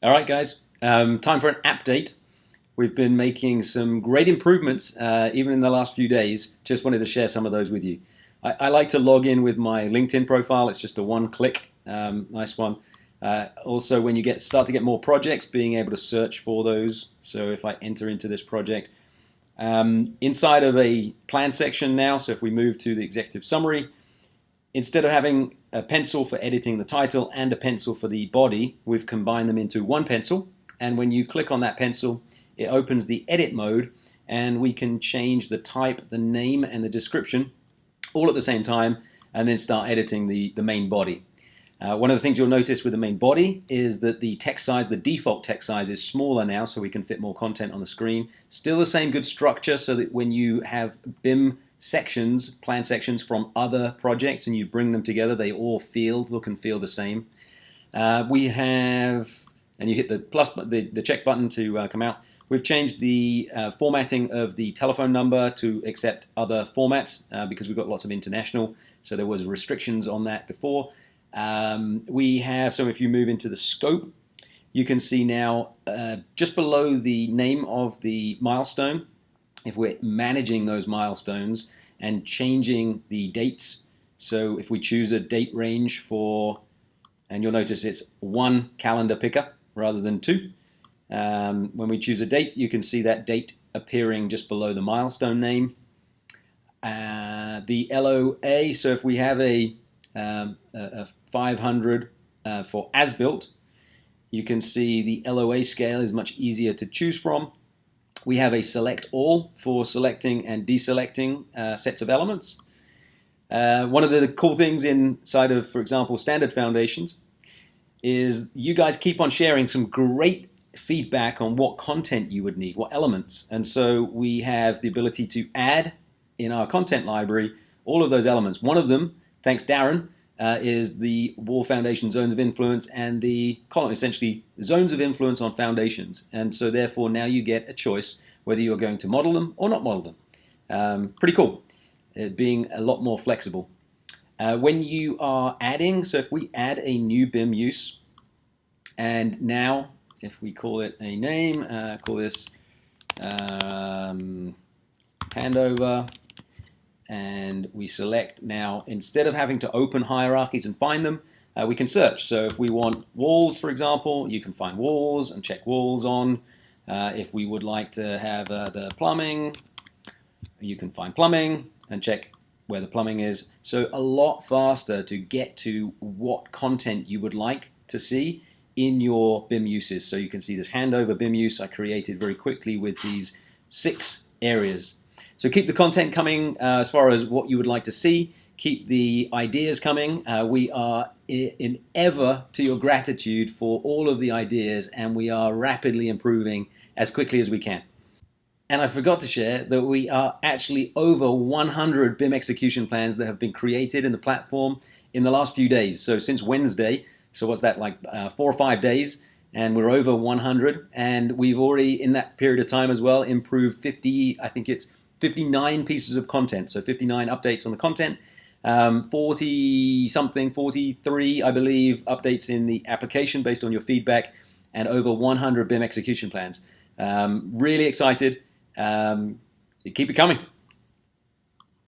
All right, guys, time for an update. We've been making some great improvements even in the last few days. Just wanted to share some of those with you. I like to log in with my LinkedIn profile. It's just a one-click, nice one. Also, when you start to get more projects, being able to search for those. So if I enter into this project, inside of a plan section now, so if we move to the executive summary, instead of having a pencil for editing the title and a pencil for the body, we've combined them into one pencil. And when you click on that pencil, it opens the edit mode, and we can change the type, the name, and the description all at the same time, and then start editing the main body. One of the things you'll notice with the main body is that the text size, the default text size, is smaller now, so we can fit more content on the screen. Still the same good structure, so that when you have BIM sections, plan sections from other projects, and you bring them together, they all look and feel the same. We have, and you hit the check button to come out. We've changed the formatting of the telephone number to accept other formats because we've got lots of international, so there was restrictions on that before. We have, so if you move into the scope, you can see now just below the name of the milestone, if we're managing those milestones and changing the dates. So if we choose a date range for, and you'll notice it's one calendar picker rather than two. When we choose a date, you can see that date appearing just below the milestone name. The LOA, so if we have a 500 for as-built, you can see the LOA scale is much easier to choose from. We have a select all for selecting and deselecting sets of elements. One of the cool things inside of, for example, standard foundations is you guys keep on sharing some great feedback on what content you would need, what elements. And so we have the ability to add in our content library all of those elements. One of them, thanks Darren, is the wall foundation zones of influence and the column, essentially zones of influence on foundations. And so therefore now you get a choice whether you're going to model them or not model them. Pretty cool, being a lot more flexible. When you are adding, so if we add a new BIM use, and now if we call it a name, call this Handover, and we select now, instead of having to open hierarchies and find them, we can search. So if we want walls, for example, you can find walls and check walls on. If we would like to have the plumbing, you can find plumbing and check where the plumbing is. So a lot faster to get to what content you would like to see in your BIM uses. So you can see this Handover BIM use I created very quickly with these 6 areas. So keep the content coming as far as what you would like to see. Keep the ideas coming. We are in ever to your gratitude for all of the ideas, and we are rapidly improving as quickly as we can. And I forgot to share that we are actually over 100 BIM execution plans that have been created in the platform in the last few days. So since Wednesday, so what's that, like 4 or 5 days? And we're over 100. And we've already, in that period of time as well, improved 50, I think it's 59 pieces of content, so 59 updates on the content, 40-something, 43, I believe, updates in the application based on your feedback, and over 100 BIM execution plans. Really excited. Keep it coming.